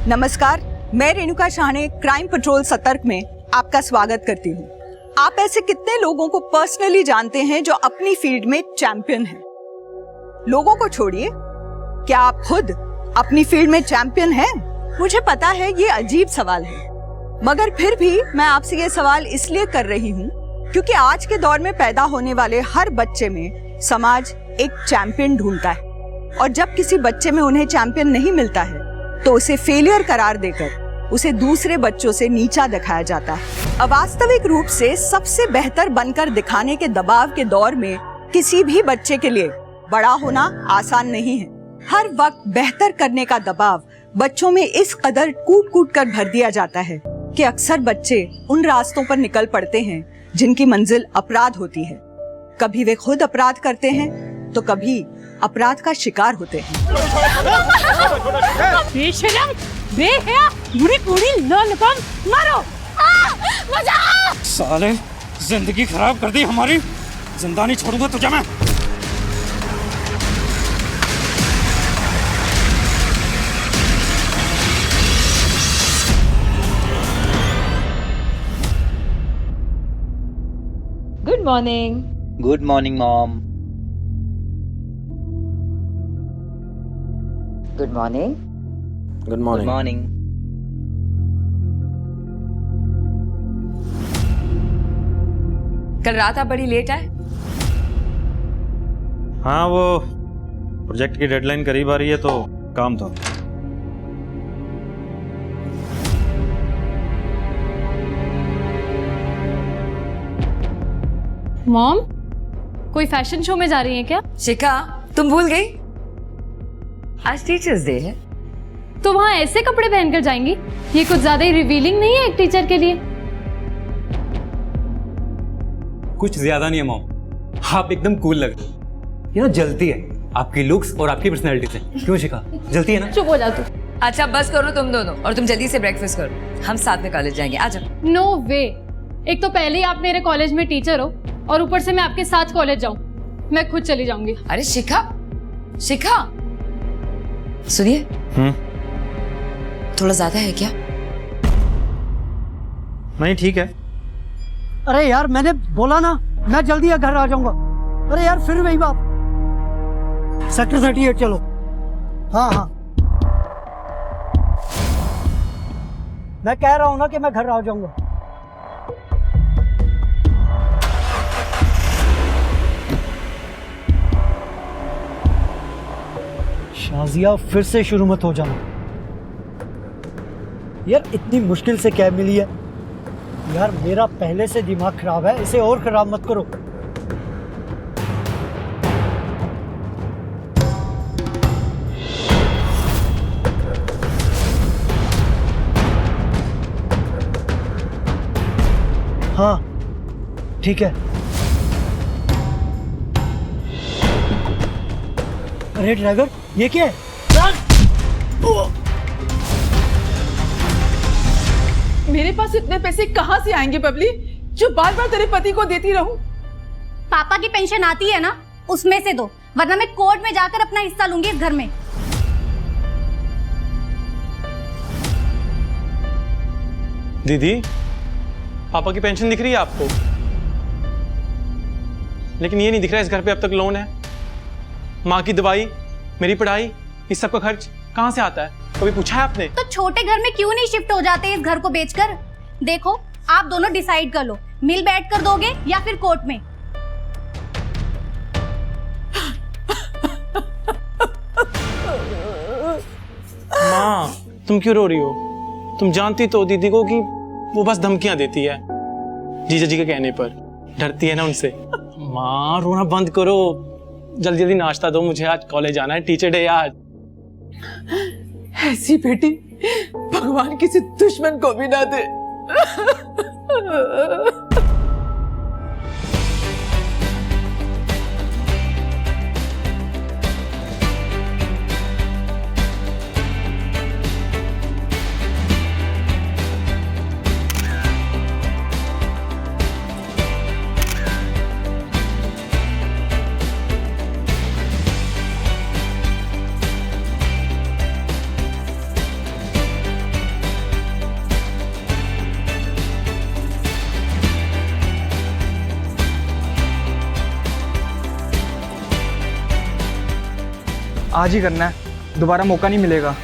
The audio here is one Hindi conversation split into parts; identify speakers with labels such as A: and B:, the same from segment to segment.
A: नमस्कार, मैं रेणुका शाहने क्राइम पेट्रोल सतर्क में आपका स्वागत करती हूँ। आप ऐसे कितने लोगों को पर्सनली जानते हैं जो अपनी फील्ड में चैंपियन हैं? लोगों को छोड़िए, क्या आप खुद अपनी फील्ड में चैंपियन हैं? मुझे पता है ये अजीब सवाल है, मगर फिर भी मैं आपसे ये सवाल इसलिए कर रही हूँ क्योंकि आज के दौर में पैदा होने वाले हर बच्चे में समाज एक चैंपियन ढूंढता है, और जब किसी बच्चे में उन्हें चैंपियन नहीं मिलता है तो उसे फेलियर करार देकर उसे दूसरे बच्चों से नीचा दिखाया जाता है। अवास्तविक रूप से सबसे बेहतर बनकर दिखाने के दबाव के दौर में किसी भी बच्चे के लिए बड़ा होना आसान नहीं है। हर वक्त बेहतर करने का दबाव बच्चों में इस कदर कूट कूट कर भर दिया जाता है कि अक्सर बच्चे उन रास्तों पर निकल पड़ते हैं जिनकी मंजिल अपराध होती है। कभी वे खुद अपराध करते हैं तो कभी अपराध का शिकार होते हैं।
B: बेशरम, बेहया, बुरी कुड़ी, लोलपन, मारो! बचाओ!
C: साले, जिंदगी खराब कर दी हमारी। जिंदा नहीं छोड़ूंगा तुझे मैं।
B: Good morning.
D: Good morning mom.
E: Good morning.
D: Good morning.
E: कल रात आप बड़ी लेट आए।
C: हाँ, वो प्रोजेक्ट की डेडलाइन करीब आ रही है तो काम था।
B: मॉम, कोई फैशन शो में जा रही हैं क्या?
E: शिखा, तुम भूल गई? आज टीचर्स डे है।
B: तो वहाँ ऐसे कपड़े पहनकर जाएंगी? ये कुछ ज्यादा ही रिवीलिंग नहीं है एक टीचर के लिए?
F: कुछ ज्यादा नहीं है मॉम, आप एकदम कूल लग रहे हो। ये ना जलती है आपकी लुक्स और आपकी पर्सनैलिटी से। क्यों शिखा, जलती है ना?
B: चुप हो जाओ तू।
E: अच्छा बस करो तुम दोनों, और तुम जल्दी से ब्रेकफास्ट करो, हम साथ में कॉलेज जाएंगे। आ जाओ।
B: नो वे। एक तो पहले ही आप मेरे कॉलेज में टीचर हो और ऊपर से मैं आपके साथ कॉलेज जाऊं। मैं खुद चली जाऊंगी।
E: अरे शिखा, शिखा सुनिए, थोड़ा ज्यादा है क्या?
C: नहीं, ठीक है।
G: अरे यार, मैंने बोला ना मैं जल्दी घर आ जाऊंगा। अरे यार, फिर वही बात। सेक्टर 38 चलो। हाँ हाँ, मैं कह रहा हूँ ना कि मैं घर आ जाऊंगा। शाजिया, फिर से शुरू मत हो जाना यार। इतनी मुश्किल से कैब मिली है यार। मेरा पहले से दिमाग खराब है, इसे और खराब मत करो। हाँ ठीक है। अरे ड्राइवर, ये क्या है?
H: मेरे पास इतने पैसे कहाँ से आएंगे बबली, जो बार बार तेरे पति को देती रहूं?
I: पापा की पेंशन आती है ना, उसमें से दो, वरना मैं कोर्ट में जाकर अपना हिस्सा लूंगी इस घर में।
F: दीदी, पापा की पेंशन दिख रही है आपको, लेकिन ये नहीं दिख रहा इस घर पे अब तक लोन है। माँ की दवाई, मेरी पढ़ाई, इस सब का खर्च कहाँ से आता है? कभी पूछा है आपने?
I: तो छोटे घर में क्यों नहीं शिफ्ट हो जाते इस घर को बेचकर? देखो, आप दोनों डिसाइड कर लो, मिल बैठ कर दोगे या फिर कोर्ट में।
F: माँ, तुम क्यों रो रही हो? तुम जानती तो दीदी को कि वो बस धमकियां देती है जीजा जी के कहने पर, डरती है ना उनसे। माँ, रोना बंद करो, जल्दी जल्दी नाश्ता दो, मुझे आज कॉलेज जाना है, टीचर डे आज।
H: ऐसी बेटी भगवान किसी दुश्मन को भी ना दे।
J: आज ही करना है, दोबारा मौका नहीं मिलेगा।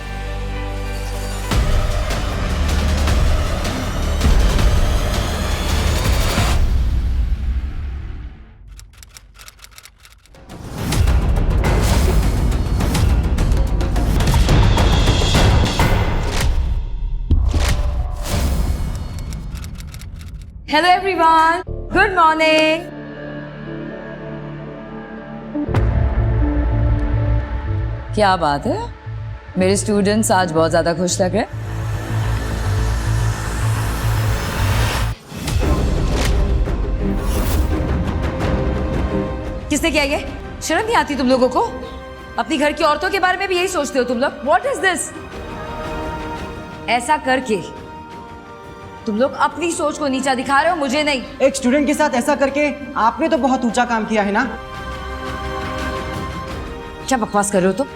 E: Hello everyone, good morning. क्या बात है, मेरे स्टूडेंट्स आज बहुत ज्यादा खुश लग रहे हैं। किसने किया ये? शर्म नहीं आती तुम लोगों को? अपनी घर की औरतों के बारे में भी यही सोचते हो तुम लोग? What is this? ऐसा करके तुम लोग अपनी सोच को नीचा दिखा रहे हो, मुझे नहीं।
J: एक स्टूडेंट के साथ ऐसा करके आपने तो बहुत ऊंचा काम किया है ना।
E: क्या बकवास कर रहे हो तुम?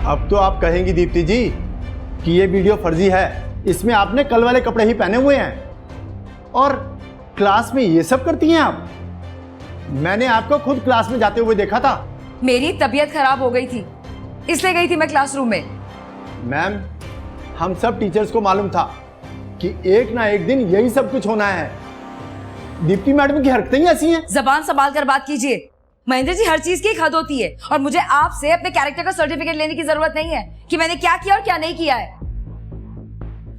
K: अब तो आप कहेंगी दीप्ति जी कि ये वीडियो फर्जी है, इसमें आपने कल वाले कपड़े ही पहने हुए हैं और क्लास में ये सब करती हैं आप। मैंने आपको खुद क्लास में जाते हुए देखा था।
E: मेरी तबीयत खराब हो गई थी, इसलिए गई थी मैं क्लासरूम में।
K: मैम, हम सब टीचर्स को मालूम था कि एक ना एक दिन यही सब कुछ होना है। दीप्ति मैडम की हरकतें ही ऐसी हैं।
E: जबान संभाल कर बात कीजिए। महेंद्र जी, हर चीज की एक हद होती है और मुझे आपसे अपने कैरेक्टर का सर्टिफिकेट लेने की जरूरत नहीं है कि मैंने क्या किया और क्या नहीं किया है।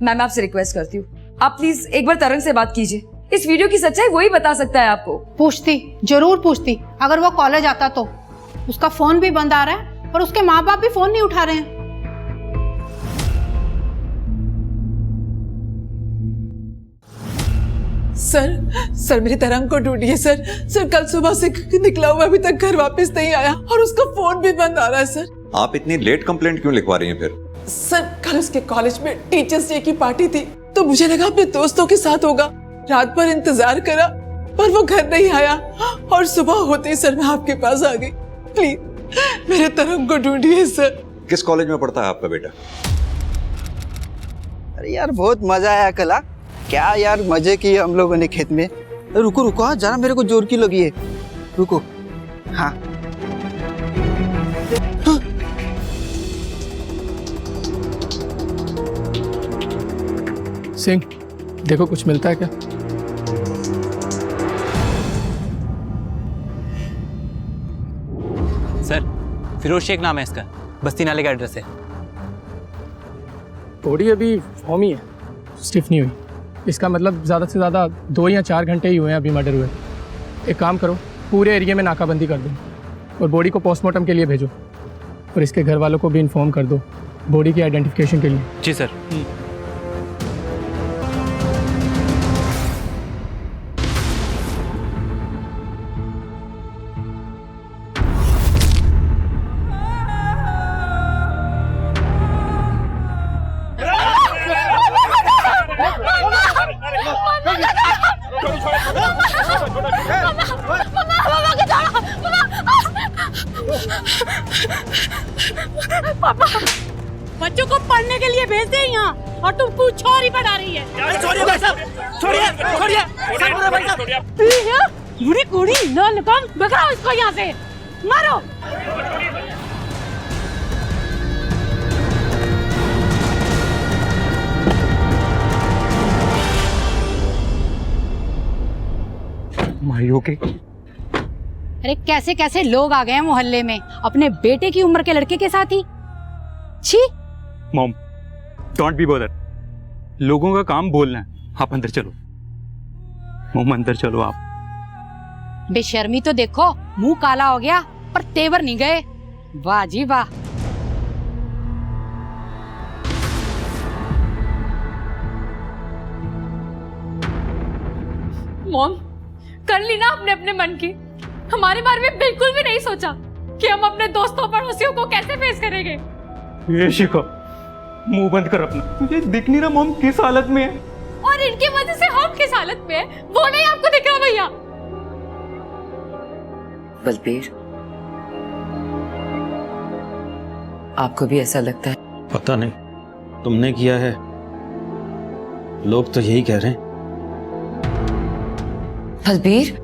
E: मैं आपसे रिक्वेस्ट करती हूँ, आप प्लीज एक बार तरंग से बात कीजिए। इस वीडियो की सच्चाई वही बता सकता है आपको।
L: पूछती, जरूर पूछती। अगर वो कॉलेज आता तो। उसका फोन भी बंद आ रहा है और उसके माँ बाप भी फोन नहीं उठा रहे हैं।
H: सर मेरी तरंग को ढूंढिए सर। कल सुबह से निकला हुआ अभी तक घर वापस नहीं आया और उसका फोन भी बंद आ रहा है सर।
M: आप इतनी लेट कंप्लेंट क्यों लिखवा रही हैं फिर?
H: सर, कल उसके कॉलेज में टीचर्स डे की पार्टी थी तो मुझे लगा अपने दोस्तों के साथ होगा। रात भर इंतजार करा पर वो घर नहीं आया और सुबह होते ही सर मैं आपके पास आ गई। प्लीज मेरे तरंग को ढूंढिए सर।
M: किस कॉलेज में पढ़ता है आपका बेटा?
J: अरे यार बहुत मजा आया कल। क्या यार मजे किए हम लोगों ने खेत में। रुको रुको, हाँ जरा मेरे को जोर की लगी है। रुको, हाँ
N: सिंह, देखो कुछ मिलता है क्या?
F: सर, फिरोज शेख नाम है इसका, बस्ती नाले का एड्रेस है।
N: बॉडी अभी फॉर्म ही है, स्टिफ नहीं हुई। इसका मतलब ज़्यादा से ज़्यादा 2 या 4 घंटे ही हुए हैं अभी मर्डर हुए। एक काम करो, पूरे एरिया में नाकाबंदी कर दो और बॉडी को पोस्टमार्टम के लिए भेजो और इसके घर वालों को भी इन्फॉर्म कर दो बॉडी की आइडेंटिफिकेशन के लिए।
F: जी सर।
L: पापा, बच्चों को पढ़ने के लिए भेज दे यहाँ और तुम कुछ और ही पढ़ा रही है।
C: छोड़िए भाई साहब, छोड़िए छोड़िए।
L: बुरी कुड़ी ना निकल, भगाओ इसको यहाँ से, मारो।
C: मारियो के
L: अरे कैसे कैसे लोग आ गए हैं मोहल्ले में अपने बेटे की उम्र के लड़के के साथ ही। छी।
C: Mom, don't be bother. लोगों का काम बोलना है। आप अंदर चलो मॉम, अंदर चलो आप।
L: बेशर्मी तो देखो, मुंह काला हो गया पर तेवर नहीं गए। वाह जी वाह।
B: मॉम, कर ली ना अपने अपने मन की। हमारे बारे में बिल्कुल भी नहीं सोचा कि हम अपने दोस्तों पड़ोसियों को कैसे फेस करेंगे।
C: ये शिखा, मुंह बंद कर अपना। तुझे दिख नहीं रहा मॉम किस हालत में है?
B: और इनकी वजह से हम किस हालत में है वो नहीं आपको दिख रहा भैया?
E: बलबीर, आपको भी ऐसा लगता है?
F: पता नहीं, तुमने किया है, लोग तो यही कह रहे हैं।
E: बलबीर,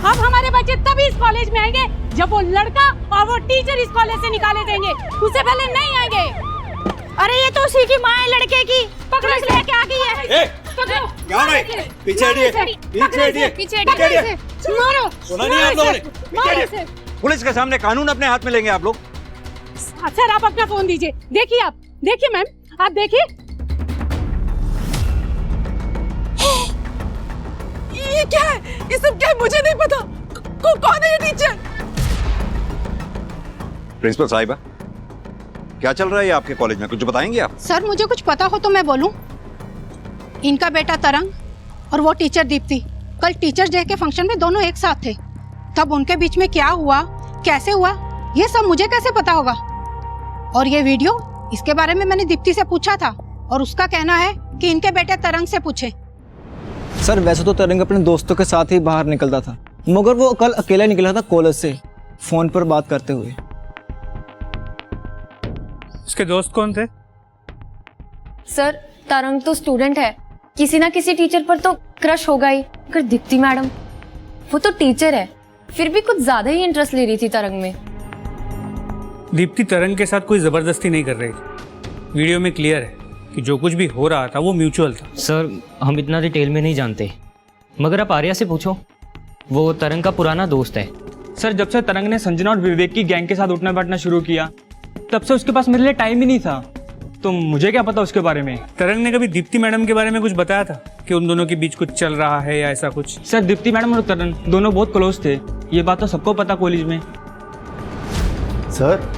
L: अब हमारे बच्चे तभी इस कॉलेज में आएंगे जब वो लड़का और वो टीचर इस कॉलेज से निकाले जाएंगे, उससे पहले नहीं आएंगे। अरे ये तो उसी की माँ है लड़के की, पकड़ो इसे, लेके आ गई है। पकड़ो,
C: पीछे हटिए,
L: मारो,
C: सुना नहीं आप लोगों ने? पुलिस के सामने कानून अपने हाथ में लेंगे आप लोग।
L: सर आप अपना फोन दीजिए, देखिए मैम, आप देखिए।
H: ये क्या है? ये सब क्या है? मुझे नहीं पता। कौन है ये टीचर?
M: प्रिंसिपल साहिबा, क्या चल रहा है आपके कॉलेज में, कुछ बताएंगे आप?
L: सर मुझे कुछ पता हो तो मैं बोलूं। इनका बेटा तरंग और वो टीचर दीप्ति कल टीचर्स डे के फंक्शन में दोनों एक साथ थे। तब उनके बीच में क्या हुआ, कैसे हुआ, ये सब मुझे कैसे पता होगा? और ये वीडियो, इसके बारे में मैंने दीप्ति से पूछा था और उसका कहना है कि इनके बेटे तरंग से पूछे।
J: सर वैसे तो तरंग अपने दोस्तों के साथ ही बाहर निकलता था, मगर वो कल अकेला निकला था कॉलेज से, फोन पर बात करते हुए।
C: उसके दोस्त कौन थे?
B: सर तरंग तो स्टूडेंट है, किसी ना किसी टीचर पर तो क्रश होगा ही। अगर दीप्ति मैडम, वो तो टीचर है, फिर भी कुछ ज्यादा ही इंटरेस्ट ले रही थी तरंग में।
C: दीप्ति तरंग के साथ कोई जबरदस्ती नहीं कर रही थी। वीडियो में क्लियर है कि जो कुछ भी हो रहा था वो म्यूचुअल था।
O: सर हम इतना डिटेल में नहीं जानते, मगर आप आर्या से पूछो, वो तरंग का पुराना दोस्त है।
C: सर जब से तरंग ने संजना और विवेक की गैंग के साथ उठना बैठना शुरू किया, तब से उसके पास मेरे लिए टाइम ही नहीं था, तो मुझे क्या पता उसके बारे में। तरंग ने कभी दीप्ति मैडम के बारे में कुछ बताया था कि उन दोनों के बीच कुछ चल रहा है या ऐसा कुछ? सर दीप्ति मैडम और तरंग दोनों बहुत क्लोज थे, ये बात तो सबको पता कॉलेज में।
K: सर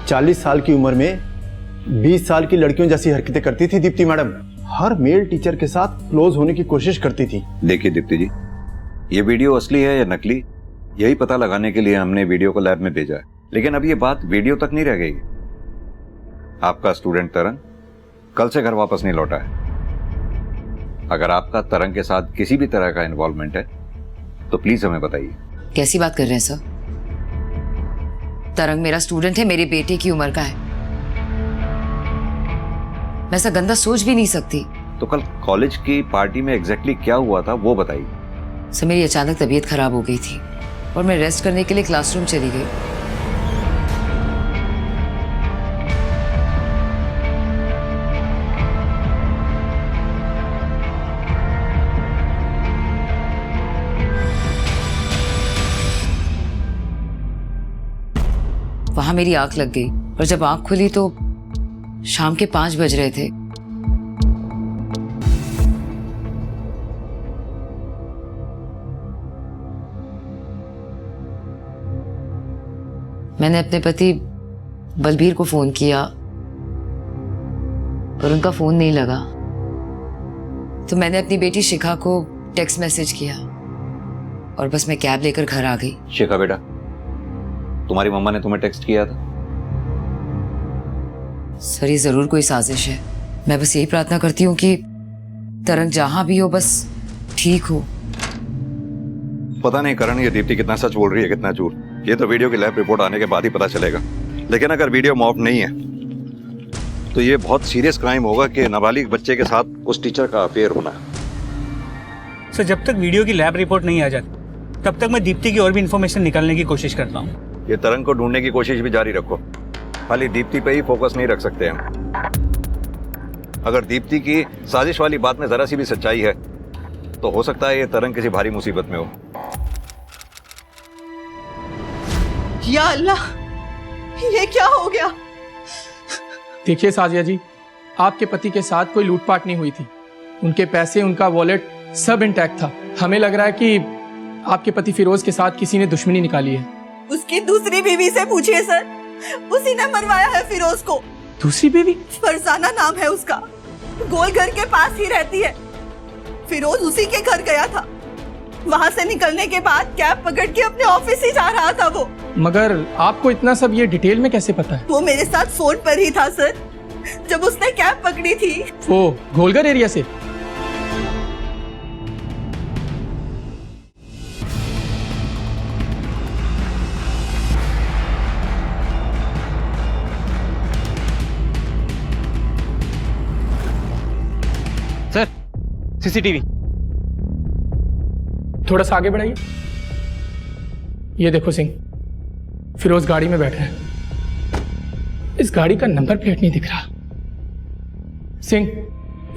K: 40 साल की उम्र में 20 साल की लड़कियों जैसी हरकतें करती थी दीप्ति मैडम। हर मेल टीचर के साथ क्लोज होने की कोशिश करती थी।
M: देखिए दीप्ति जी, ये वीडियो असली है या नकली, यही पता लगाने के लिए हमने वीडियो को लैब में भेजा है। लेकिन अब ये बात वीडियो तक नहीं रह गई। आपका स्टूडेंट तरंग कल से घर वापस नहीं लौटा है। अगर आपका तरंग के साथ किसी भी तरह का इन्वॉल्वमेंट है तो प्लीज हमें बताइए।
E: कैसी बात कर रहे हैं सर? तरंग मेरा स्टूडेंट है, मेरे बेटे की उम्र का है, मैं ऐसा गंदा सोच भी नहीं सकती।
M: तो कल कॉलेज की पार्टी में एग्जैक्टली क्या हुआ था वो बताइए।
E: सर मेरी अचानक तबीयत खराब हो गई थी और मैं रेस्ट करने के लिए क्लासरूम चली गई। वहां मेरी आंख लग गई और जब आंख खुली तो शाम के 5 बज रहे थे। मैंने अपने पति बलबीर को फोन किया पर उनका फोन नहीं लगा, तो मैंने अपनी बेटी शिखा को टेक्स्ट मैसेज किया और बस मैं कैब लेकर घर आ गई।
M: शिखा बेटा, तुम्हारी मम्मा ने तुम्हें टेक्स्ट किया था?
E: सर ये जरूर कोई साजिश है। मैं बस यही प्रार्थना करती हूँ कि तरंग जहां भी हो बस ठीक हो।
M: पता नहीं करण, ये दीप्ति कितना सच बोल रही है कितना झूठ, ये तो वीडियो की लैब रिपोर्ट आने के बाद ही पता चलेगा। लेकिन अगर वीडियो मॉप नहीं है तो ये बहुत सीरियस क्राइम होगा कि नाबालिग बच्चे के साथ उस टीचर का अफेयर होना।
C: सर जब तक वीडियो की लैब रिपोर्ट नहीं आ जाती तब तक मैं दीप्ति की और भी इंफॉर्मेशन निकालने की कोशिश करता हूँ।
M: ये तरंग को ढूंढने की कोशिश भी जारी रखो, खाली दीप्ति पे ही फोकस नहीं रख सकते हम। अगर दीप्ति की साजिश वाली बात में जरा सी भी सच्चाई है तो हो सकता है ये तरंग किसी भारी मुसीबत में हो।
A: या अल्लाह, ये क्या हो गया?
N: देखिए साजिया जी, आपके पति के साथ कोई लूटपाट नहीं हुई थी, उनके पैसे, उनका वॉलेट सब इंटैक्ट था। हमें लग रहा है कि आपके पति फिरोज के साथ किसी ने दुश्मनी निकाली है।
A: उसकी दूसरी बीवी से पूछिए सर, उसी ने मरवाया है फिरोज को।
N: दूसरी बीवी?
A: फरजाना नाम है उसका, गोलघर के पास ही रहती है। फिरोज उसी के घर गया था, वहाँ से निकलने के बाद कैब पकड़ के अपने ऑफिस ही जा रहा था वो।
N: मगर आपको इतना सब ये डिटेल में कैसे पता है?
A: वो मेरे साथ फोन पर ही था सर, जब उसने कैब पकड़ी थी।
N: वो गोलघर एरिया से?
C: सीसीटीवी।
N: थोड़ा सा आगे बढ़ाइए। ये देखो सिंह, फिरोज गाड़ी में बैठा है। इस गाड़ी का नंबर प्लेट नहीं दिख रहा। सिंह,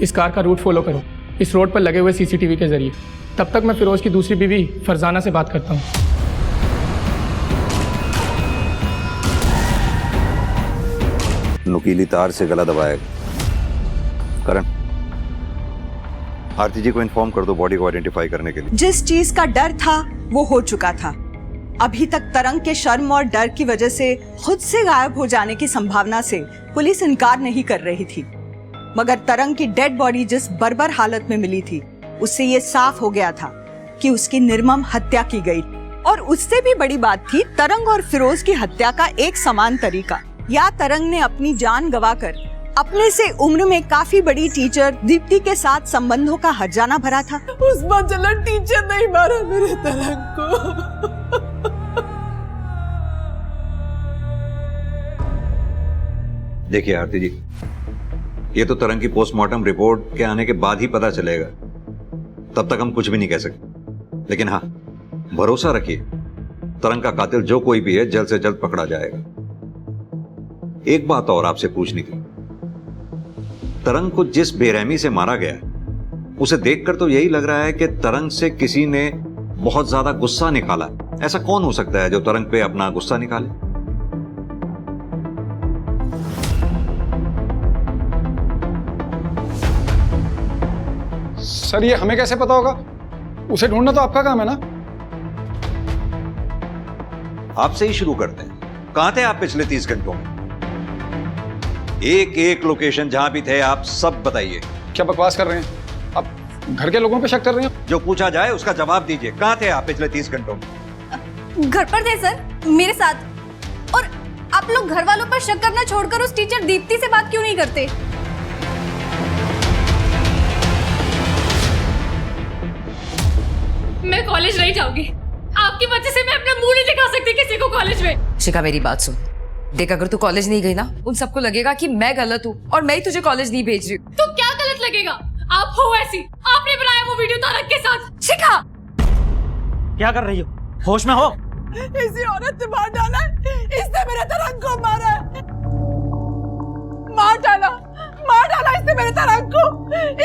N: इस कार का रूट फॉलो करो, इस रोड पर लगे हुए सीसीटीवी के जरिए। तब तक मैं फिरोज की दूसरी बीवी फरजाना से बात करता हूँ।
M: नुकीली तार से गला दबाएगा। करण, आरती जी को इन्फॉर्म कर दो बॉडी को आइडेंटिफाई करने के लिए।
A: जिस चीज का डर था वो हो चुका था। अभी तक तरंग के शर्म और डर की वजह से खुद से गायब हो जाने की संभावना से पुलिस इनकार नहीं कर रही थी, मगर तरंग की डेड बॉडी जिस बर्बर हालत में मिली थी उससे ये साफ हो गया था कि उसकी निर्मम हत्या की गई। और उससे भी बड़ी बात थी तरंग और फिरोज की हत्या का एक समान तरीका। या तरंग ने अपनी जान गंवाकर अपने से उम्र में काफी बड़ी टीचर दीप्ति के साथ संबंधों का हर्जाना भरा था।
H: उस बदला टीचर नहीं मारा मेरे तरंग को।
M: देखिए आरती जी, ये तो तरंग की पोस्टमार्टम रिपोर्ट के आने के बाद ही पता चलेगा, तब तक हम कुछ भी नहीं कह सकते। लेकिन हाँ, भरोसा रखिए, तरंग का कातिल जो कोई भी है जल्द से जल्द पकड़ा जाएगा। एक बात और आपसे पूछनी थी, तरंग को जिस बेरहमी से मारा गया उसे देखकर तो यही लग रहा है कि तरंग से किसी ने बहुत ज्यादा गुस्सा निकाला। ऐसा कौन हो सकता है जो तरंग पे अपना गुस्सा निकाले?
P: सर ये हमें कैसे पता होगा? उसे ढूंढना तो आपका काम है ना।
M: आपसे ही शुरू करते हैं। कहां थे आप पिछले 30 घंटों में? एक एक लोकेशन जहां भी थे आप सब बताइए।
P: क्या बकवास कर रहे हैं आप? घर के लोगों पे शक कर रहे हैं?
M: जो पूछा जाए उसका जवाब दीजिए। कहां थे आप पिछले 30 घंटों में?
I: घर पर थे सर, मेरे साथ। और आप लोग घर वालों पर शक करना छोड़कर उस टीचर दीप्ति से बात क्यों नहीं करते?
B: मैं कॉलेज नहीं जाऊंगी। आपकी वजह से मैं अपना मुंह नहीं दिखा सकती किसी को कॉलेज में।
E: शिखा मेरी बात सुन, देख अगर तू कॉलेज नहीं गई ना, उन सबको लगेगा कि मैं गलत हूँ और मैं ही तुझे कॉलेज नहीं भेज रही हूँ।
B: तो क्या गलत लगेगा? आप हो ऐसी, आपने बनाया वो वीडियो तारक के साथ।
E: शिखा,
C: क्या कर रही हो? होश में हो?
H: इसी औरत ने मार डाला है। इसने मेरे तरंग को मारा है। मार डाला इसने मेरे तरंग को।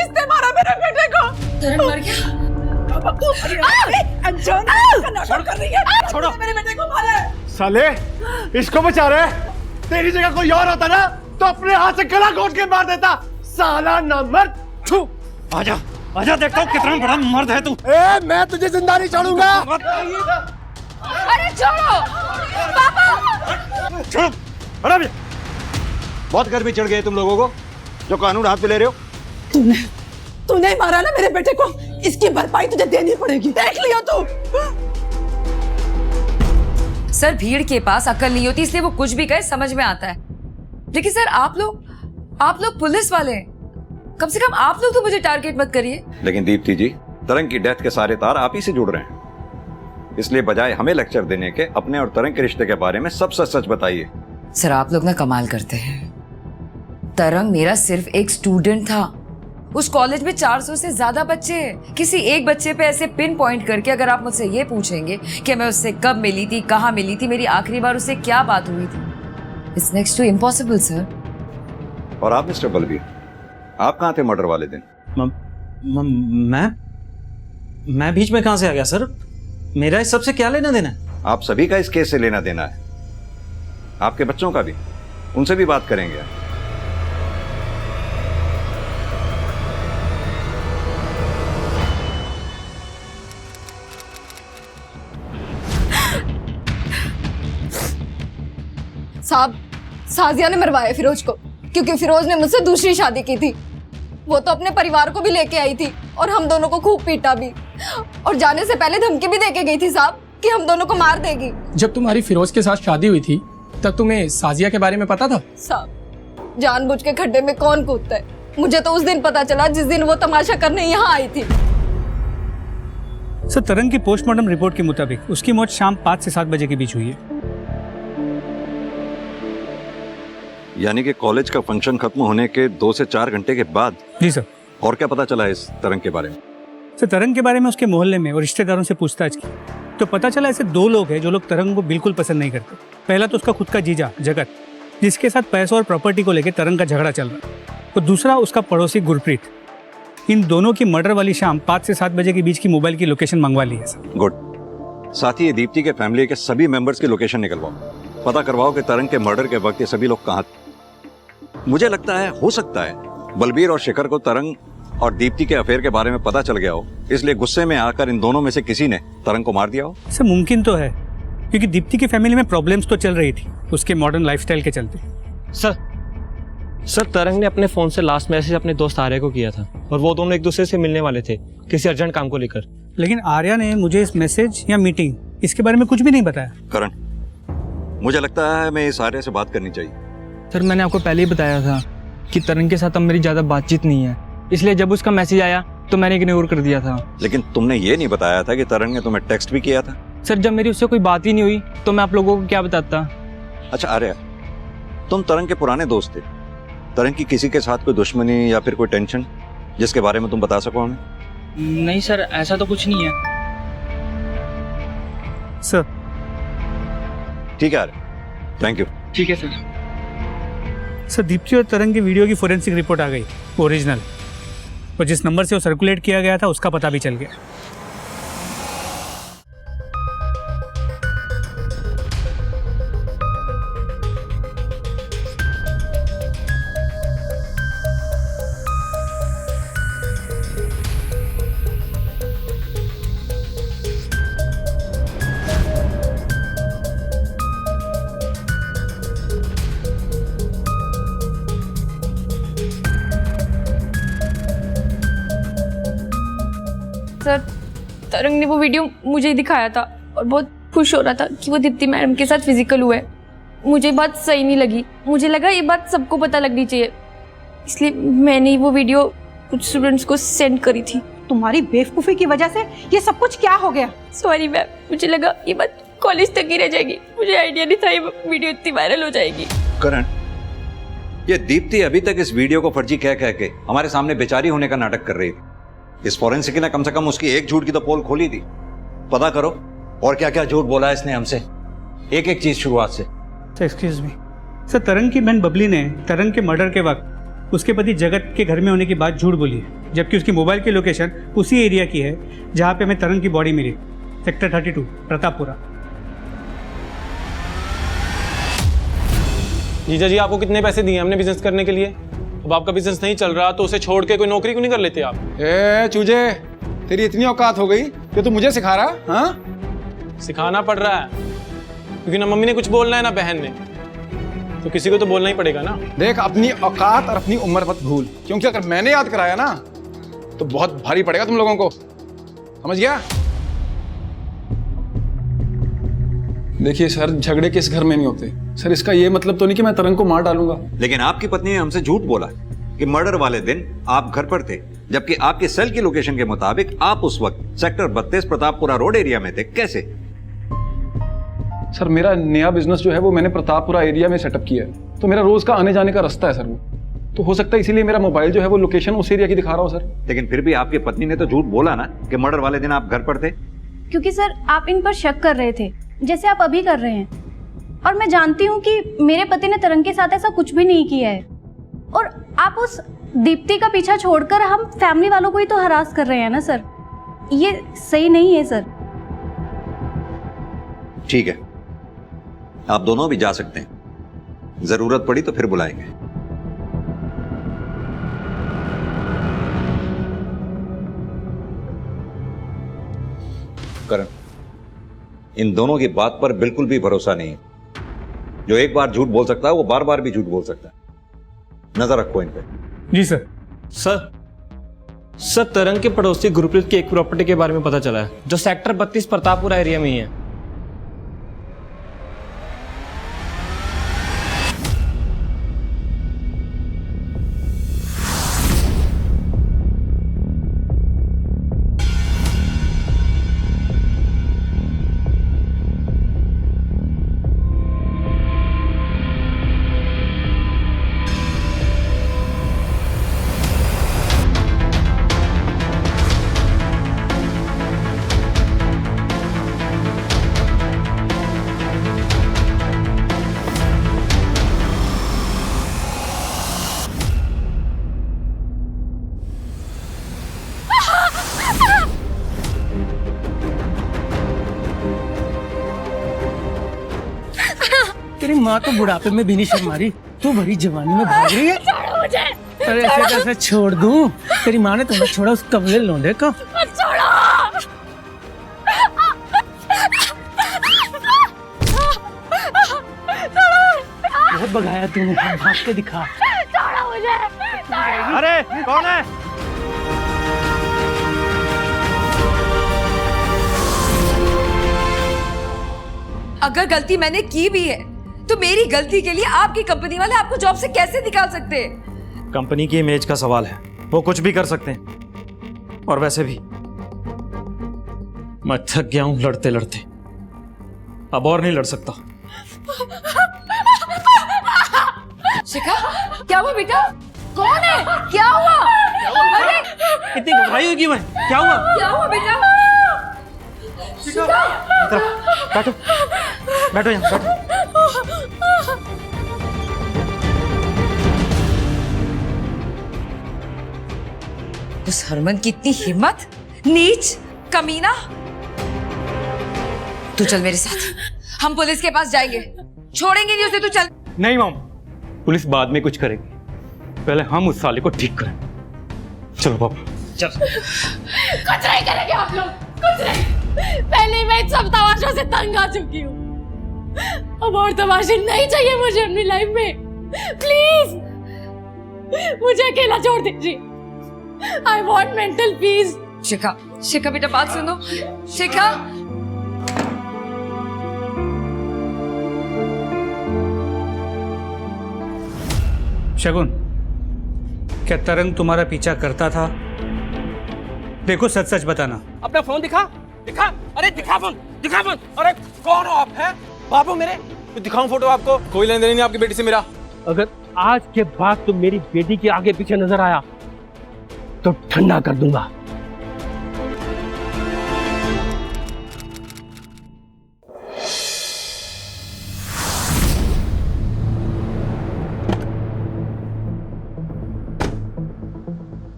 H: इसने मारा मेरे बेटे को।
E: तरंग मर गया?
H: कर रही है। छोड़ो मेरे बेटे को मारा है।
K: साले, इसको बचा रहे। तेरी जगह कोई और होता ना तो अपने हाथ से गला घोट के मार देता। साला नामर्द।
C: आजा आजा, देखता हूँ कितना बड़ा मर्द है तू।
K: मैं तुझे जिंदा नहीं छोड़ूंगा।
E: अरे छोड़ो पापा।
M: छोड़ो, हटा भैया। बहुत गर्मी चढ़ गई तुम लोगों को जो कानून हाथ में ले रहे हो।
H: तूने मारा ना मेरे बेटे को, इसकी भरपाई तुझे देनी पड़ेगी। देख लियो तू।
E: सर भीड़ के पास अकल नहीं होती, इसलिए वो कुछ भी कहे समझ में आता है। लेकिन सर आप लोग पुलिस वाले हैं, कम से कम आप लोग तो मुझे टारगेट मत करिए।
M: लेकिन दीप्ति जी, तरंग की डेथ के सारे तार आप ही से जुड़ रहे हैं, इसलिए बजाय हमें लेक्चर देने के अपने और तरंग के रिश्ते के बारे में सब सच सच बताइए।
E: सर आप लोग ना कमाल करते हैं। तरंग मेरा सिर्फ एक स्टूडेंट था। उस कॉलेज में 400 से ज्यादा बच्चे हैं। किसी एक बच्चे पे ऐसे पिन पॉइंट करके अगर आप मुझसे ये पूछेंगे कि मैं उससे कब मिली थी, कहाँ मिली थी, मेरी आखिरी बार उससे क्या बात हुई थी, it's next to impossible sir.
M: और आप मिस्टर बलबीर, आप कहाँ थे मर्डर वाले दिन?
C: मैं बीच में कहां से आ गया सर? मेरा इस सबसे क्या लेना देना है?
M: आप सभी का इस केस से लेना देना है, आपके बच्चों का भी। उनसे भी बात करेंगे।
I: साहब, साजिया ने मरवाया फिरोज को क्योंकि फिरोज ने मुझसे दूसरी शादी की थी। वो तो अपने परिवार को भी लेके आई थी और हम दोनों को खूब पीटा भी, और जाने से पहले धमकी भी देके गई थी साहब कि हम दोनों को मार देगी।
N: जब तुम्हारी फिरोज के साथ शादी हुई थी तब तुम्हें साजिया के बारे में पता था?
I: साहब, जानबूझ के खड्डे में कौन कूदता है? मुझे तो उस दिन पता चला जिस दिन वो तमाशा करने यहाँ आई थी।
C: सर, तरंग की पोस्टमार्टम रिपोर्ट के मुताबिक उसकी मौत शाम 5 से 7 बजे के बीच हुई है।
M: यानी कि कॉलेज का फंक्शन खत्म होने के 2 से 4 घंटे के बाद?
C: जी सर।
M: और क्या पता चला इस तरंग के बारे में?
C: सर तरंग के बारे में उसके मोहल्ले में और रिश्तेदारों से पूछताछ की तो पता चला ऐसे 2 लोग हैं जो लोग तरंग को बिल्कुल पसंद नहीं करते। पहला तो उसका खुद का जीजा जगत, जिसके साथ पैसों और प्रॉपर्टी को लेकर तरंग का झगड़ा चल रहा है, और दूसरा उसका पड़ोसी गुरप्रीत। इन दोनों की मर्डर वाली शाम 5 से 7 बजे के बीच की मोबाइल की लोकेशन मंगवा ली है सर।
M: गुड। साथ ही ये दीप्ति के फैमिली के सभी मेंबर्स की लोकेशन निकलवाओ, पता करवाओ कि तरंग के मर्डर के वक्त ये सभी लोग कहाँ थे। मुझे लगता है हो सकता है बलबीर और शिखर को तरंग और दीप्ति के अफेयर के बारे में पता चल गया हो, इसलिए गुस्से में आकर इन दोनों में से किसी ने तरंग को मार दिया हो।
C: सर मुमकिन तो है, क्योंकि दीप्ति की फैमिली में प्रॉब्लम्स तो चल रही थी उसके मॉडर्न लाइफस्टाइल के चलते।
N: सर तरंग ने अपने फ़ोन से लास्ट मैसेज अपने दोस्त आर्या को किया था और वो दोनों एक दूसरे से मिलने वाले थे किसी अर्जेंट काम को लेकर।
C: लेकिन आर्या ने मुझे इस मैसेज या मीटिंग इसके बारे में कुछ भी नहीं बताया।
M: करण, मुझे लगता है हमें इस आर्या से बात करनी चाहिए।
C: सर मैंने आपको पहले ही बताया था कि तरंग के साथ अब मेरी ज़्यादा बातचीत नहीं है, इसलिए जब उसका मैसेज आया तो मैंने इग्नोर कर दिया था।
M: लेकिन तुमने ये नहीं बताया था कि तरंग ने तुम्हें टेक्स्ट भी किया था।
C: सर जब मेरी उससे कोई बात ही नहीं हुई तो मैं आप लोगों को क्या बताता।
M: अच्छा आर्या, तुम तरंग के पुराने दोस्त थे, तरंग की किसी के साथ कोई दुश्मनी या फिर कोई टेंशन जिसके बारे में तुम बता सको हमें?
C: नहीं सर, ऐसा तो कुछ नहीं है सर।
M: ठीक है आर्या, थैंक यू।
C: ठीक है सर। सर दीप्ति और तरंग की वीडियो की फोरेंसिक रिपोर्ट आ गई, ओरिजिनल, और जिस नंबर से वो सर्कुलेट किया गया था उसका पता भी चल गया।
B: सर तरंग ने वो वीडियो मुझे ही दिखाया था और बहुत खुश हो रहा था कि वो दीप्ति मैडम के साथ फिजिकल हुआ है। मुझे बात सही नहीं लगी, मुझे लगा ये बात सबको पता लगनी चाहिए, इसलिए मैंने वो वीडियो कुछ स्टूडेंट्स को सेंड करी थी।
L: तुम्हारी बेवकूफ़ी की वजह से ये सब कुछ क्या हो गया?
B: सॉरी मैम, मुझे लगा ये बात कॉलेज तक ही रह जाएगी, मुझे आइडिया नहीं था ये वीडियो इतनी वायरल हो जाएगी।
M: करण, ये दीप्ति अभी तक इस वीडियो को फर्जी कह के हमारे सामने बेचारी होने का नाटक कर रही थी। इस फॉरेंसिक ने कम से कम उसकी एक झूठ की तो पोल खोली थी। पता करो और क्या क्या झूठ बोला इसने हमसे, एक एक चीज शुरुआत से।
C: एक्सक्यूज मी सर, तरंग की बहन बबली ने तरंग के मर्डर के वक्त उसके पति जगत के घर में होने की बात झूठ बोली है, जबकि उसकी मोबाइल की लोकेशन उसी एरिया की है जहां पे हमें तरंग की बॉडी मिली, सेक्टर 32 प्रतापपुरा।
F: जीजा जी आपको कितने पैसे दिए हमने बिजनेस करने के लिए? अब आपका बिजनेस नहीं चल रहा तो उसे छोड़ के कोई नौकरी क्यों नहीं कर लेते आप?
P: ए चूजे, तेरी इतनी औकात हो गई कि तू मुझे सिखा रहा? हाँ,
F: सिखाना पड़ रहा है क्योंकि ना मम्मी ने कुछ बोलना है ना बहन ने, तो किसी को तो बोलना ही पड़ेगा ना।
P: देख अपनी औकात और अपनी उम्र मत भूल, क्योंकि अगर मैंने याद कराया ना तो बहुत भारी पड़ेगा तुम लोगों को, समझ गया? देखिए सर, झगड़े किस घर में नहीं होते सर, इसका ये मतलब तो नहीं कि मैं तरंग को मार डालूंगा।
M: लेकिन आपकी पत्नी ने हमसे झूठ बोला कि मर्डर वाले दिन आप घर पर थे, जबकि आपके सेल की लोकेशन के मुताबिक आप उस वक्त सेक्टर 32 प्रतापपुरा रोड एरिया में थे। कैसे?
P: सर मेरा नया बिजनेस जो है वो मैंने प्रतापपुरा एरिया में सेटअप किया है, तो मेरा रोज का आने जाने का रास्ता है सर वो, तो हो सकता है इसीलिए मेरा मोबाइल जो है वो लोकेशन उस एरिया की दिखा रहा हो सर।
M: लेकिन फिर भी आपकी पत्नी ने तो झूठ बोला ना कि मर्डर वाले दिन आप घर पर थे।
Q: क्योंकि सर आप इन पर शक कर रहे थे जैसे आप अभी कर रहे हैं, और मैं जानती हूँ कि मेरे पति ने तरंग के साथ ऐसा कुछ भी नहीं किया है, और आप उस दीप्ति का पीछा छोड़कर हम फैमिली वालों को ही तो हरास कर रहे हैं ना सर, ये सही नहीं है सर।
M: ठीक है, आप दोनों भी जा सकते हैं, जरूरत पड़ी तो फिर बुलाएंगे। करण, इन दोनों की बात पर बिल्कुल भी भरोसा नहीं है। जो एक बार झूठ बोल सकता है वो बार बार भी झूठ बोल सकता है। नजर रखो इन पे।
C: जी सर।
N: सर तरंग के पड़ोसी गुरप्रीत की एक प्रॉपर्टी के बारे में पता चला है जो सेक्टर 32 प्रतापपुरा एरिया में ही है।
G: तेरी माँ तो बुढ़ापे में भी नहीं शर्म मारी, तू भरी जवानी में भाग रही है।
Q: छोड़ो मुझे।
G: अरे ऐसे कैसे छोड़ दूं? तेरी माँ ने तुम्हें छोड़ा उस कबले लौंडे को।
Q: छोड़ो।
G: बहुत भगाया तूने, भाग के दिखा।
Q: छोड़ो मुझे।
F: अरे कौन है?
E: अगर गलती मैंने की भी है तो मेरी गलती के लिए आपकी कंपनी वाले आपको जॉब से कैसे निकाल सकते हैं?
F: कंपनी की इमेज का सवाल है, वो कुछ भी कर सकते हैं। और वैसे भी मैं थक गया हूं लड़ते लड़ते, अब और नहीं लड़ सकता।
E: शिखा, क्या हुआ बेटा? कौन है? क्या हुआ? अरे
F: इतनी घबराई होगी मैं, क्या हुआ?
E: क्या हुआ बेटा? शिखा,
F: बैठो बैठो यहाँ बैठो।
E: उस हरमन की इतनी हिम्मत, नीच, कमीना। तू चल मेरे साथ, हम पुलिस के पास जाएंगे, छोड़ेंगे नहीं उसे। तू चल।
C: नहीं मॉम, पुलिस बाद में कुछ करेगी, पहले हम उस साले को ठीक करें। चलो पापा चल।
Q: कुछ नहीं करेंगे आप लोग, कुछ नहीं। पहले ही मैं इन सब तमाशों से तंग आ चुकी हूँ, अब और तमाशे नहीं चाहिए मुझे अपनी लाइफ में। प्लीज मुझे अकेला छोड़ दीजिए। I want mental peace.
E: Shikha, Shikha बेटा बात सुनो। शिखा,
C: शगुन, क्या तरंग तुम्हारा पीछा करता था? देखो सच सच बताना।
F: अपना फोन दिखा, दिखा। अरे दिखा फोन, दिखा फोन। अरे कौन हो आप? हैं बाबू मेरे? दिखाऊं फोटो आपको? कोई लेन देन नहीं आपकी बेटी से मेरा।
G: अगर आज के बाद तुम मेरी बेटी के आगे पीछे नजर आया तो ठंडा कर दूंगा।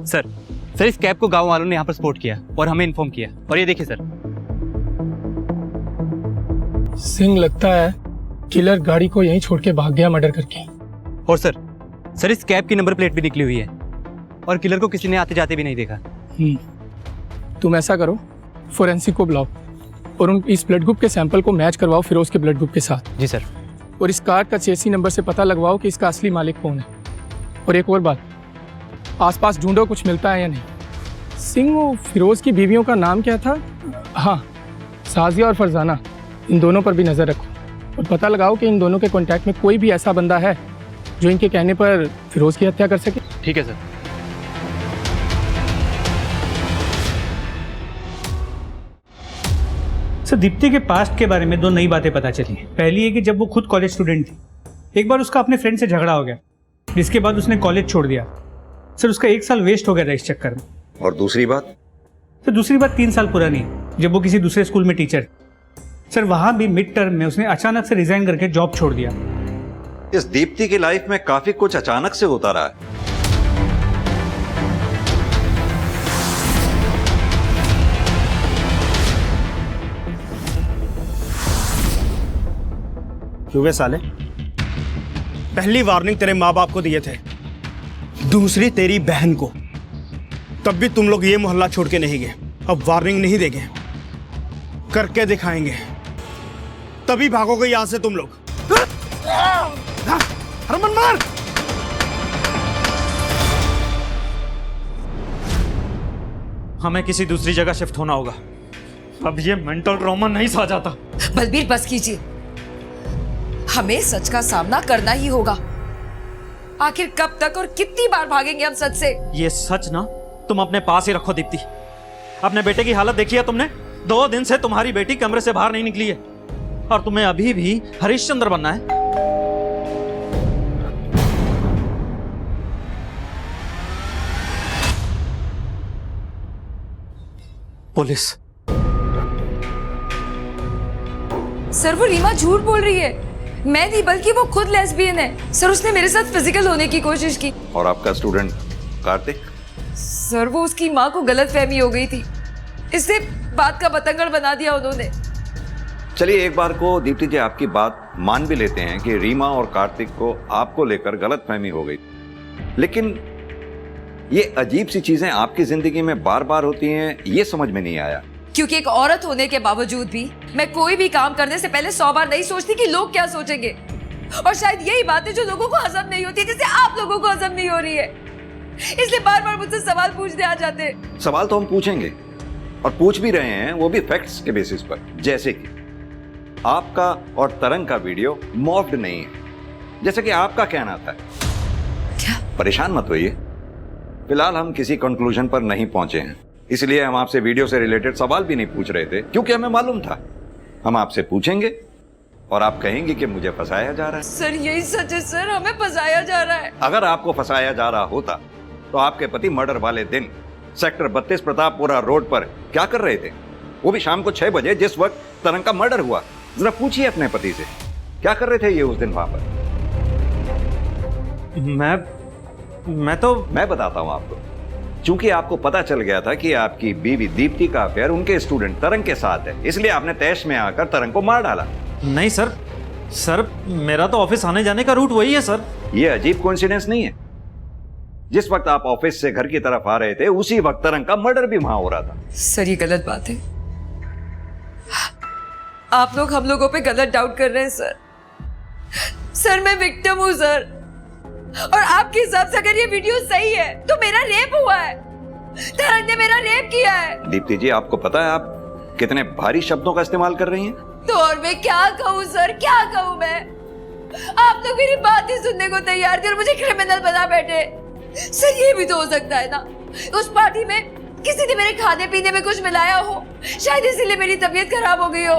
C: सर इस कैब को गांव वालों ने यहाँ पर स्पॉट किया और हमें इन्फॉर्म किया। और ये देखिए सर,
N: सिंह लगता है किलर गाड़ी को यहीं छोड़ के भाग गया मर्डर करके।
C: और सर इस कैब की नंबर प्लेट भी निकली हुई है और किलर को किसी ने आते जाते भी नहीं देखा।
N: तुम ऐसा करो, फोरेंसिक को बुलाओ और उन इस ब्लड ग्रुप के सैंपल को मैच करवाओ फिरोज के ब्लड ग्रुप के साथ।
C: जी सर।
N: और इस कार का चेसी नंबर से पता लगवाओ कि इसका असली मालिक कौन है। और एक और बात, आसपास ढूंढो कुछ मिलता है या नहीं। सिंह, वो फिरोज की बीवियों का नाम क्या था? हाँ, साजिया और फरजाना, इन दोनों पर भी नज़र रखो और पता लगाओ कि इन दोनों के कॉन्टैक्ट में कोई भी ऐसा बंदा है जो इनके कहने पर फिरोज की हत्या कर सके।
C: ठीक है सर। सर दीप्ति के पास्ट के बारे में दो नई बातें पता चली। पहली है कि जब वो खुद कॉलेज स्टूडेंट थी, एक बार उसका अपने फ्रेंड से झगड़ा हो गया, जिसके बाद उसने कॉलेज छोड़ दिया। सर उसका 1 साल वेस्ट हो गया था इस चक्कर में।
M: और दूसरी बात?
C: सर दूसरी बात 3 साल पुरानी है, जब वो किसी दूसरे स्कूल में टीचर थी। सर वहां भी मिड टर्म में उसने अचानक से रिजाइन करके जॉब छोड़ दिया।
M: इस दीप्ति की लाइफ में काफी कुछ अचानक से होता रहा है।
R: क्यों साले? पहली वार्निंग तेरे माँ बाप को दिए थे, दूसरी तेरी बहन को, तब भी तुम लोग ये मोहल्ला छोड़ के नहीं गए। अब वार्निंग नहीं देंगे, करके दिखाएंगे, तभी भागोगे यहां से तुम लोग। हरमन मार!
F: हमें किसी दूसरी जगह शिफ्ट होना होगा, अब ये मेंटल ट्रॉमा नहीं सहा जाता।
E: बलबीर बस कीजिए, हमें सच का सामना करना ही होगा। आखिर कब तक और कितनी बार भागेंगे हम सच से?
F: ये सच ना तुम अपने पास ही रखो दीप्ति। अपने बेटे की हालत देखी है तुमने? 2 दिन से तुम्हारी बेटी कमरे से बाहर नहीं निकली है और तुम्हें अभी भी हरिश्चंद्र बनना है। पुलिस।
E: सर वो रीमा झूठ बोल रही है, मैं नहीं बल्कि वो खुद लेस्बियन है। सर उसने मेरे साथ फिजिकल होने की कोशिश की।
M: और आपका स्टूडेंट कार्तिक?
E: सर वो उसकी माँ को गलतफहमी हो गई थी, इससे बात का बतंगड़ बना दिया उन्होंने।
M: चलिए एक बार को दीप्ति जी आपकी बात मान भी लेते हैं कि रीमा और कार्तिक को आपको लेकर गलतफहमी हो गई, लेकिन ये अजीब सी चीजें आपकी जिंदगी में बार बार होती हैं, ये समझ में नहीं आया।
E: क्योंकि एक औरत होने के बावजूद भी मैं कोई भी काम करने से पहले 100 बार नहीं सोचती कि लोग क्या सोचेंगे। और शायद यही बात है जो लोगों को हजम नहीं होती, जैसे आप लोगों को हजम नहीं हो रही है, इसलिए बार बार मुझसे सवाल पूछने आ जाते हैं।
M: सवाल तो हम पूछेंगे और पूछ भी रहे हैं, वो भी फैक्ट्स के बेसिस पर। जैसे कि आपका और तरंग का वीडियो मॉफ्ड नहीं है, जैसे कि आपका कहना था।
E: क्या?
M: परेशान मत होइए, फिलहाल हम किसी कंक्लूजन पर नहीं पहुंचे हैं, इसलिए हम आपसे वीडियो से रिलेटेड सवाल भी नहीं पूछ रहे थे, क्योंकि हमें मालूम था हम आपसे पूछेंगे और आप कहेंगे कि मुझे फंसाया जा रहा है।
E: सर यही सच है सर, हमें फंसाया जा रहा है।
M: अगर आपको फंसाया जा रहा होता तो आपके पति मर्डर वाले दिन सेक्टर 32 प्रतापपुरा रोड पर क्या कर रहे थे, वो भी शाम को 6 बजे, जिस वक्त तरंग का मर्डर हुआ। जरा पूछिए अपने पति से, क्या कर रहे थे ये उस दिन वहां पर? मैं बताता हूं आपको। चूंकि आपको पता चल गया था कि आपकी बीवी दीप्ति का अफेयर उनके स्टूडेंट तरंग के साथ है, इसलिए आपने तैश में आकर तरंग को मार डाला।
S: नहीं सर मेरा तो ऑफिस आने जाने का रूट वही है सर।
M: ये अजीब कोइंसिडेंस नहीं है? जिस वक्त आप ऑफिस से घर की तरफ आ रहे थे, उसी वक्त तरंग का मर्डर भी वहां हो रहा था।
E: सर ये गलत बात है, आप लोग हम लोगों पे गलत डाउट कर रहे हैं सर। सर मैं विक्टिम हूं सर, और आपके हिसाब से अगर ये वीडियो सही है तो मेरा रेप हुआ है, तरंग ने मेरा रेप किया है।
M: दीप्ति जी, आपको पता है आप कितने भारी शब्दों का इस्तेमाल कर रही हैं?
E: तो और मैं क्या कहूँ सर, क्या कहूँ मैं? आप लोग मेरी बात ही सुनने को तैयार थे और मुझे क्रिमिनल बना बैठे। सर ये भी तो हो सकता है ना, उस पार्टी में किसी ने मेरे खाने पीने में कुछ मिलाया हो, शायद इसीलिए मेरी तबीयत खराब हो गई हो।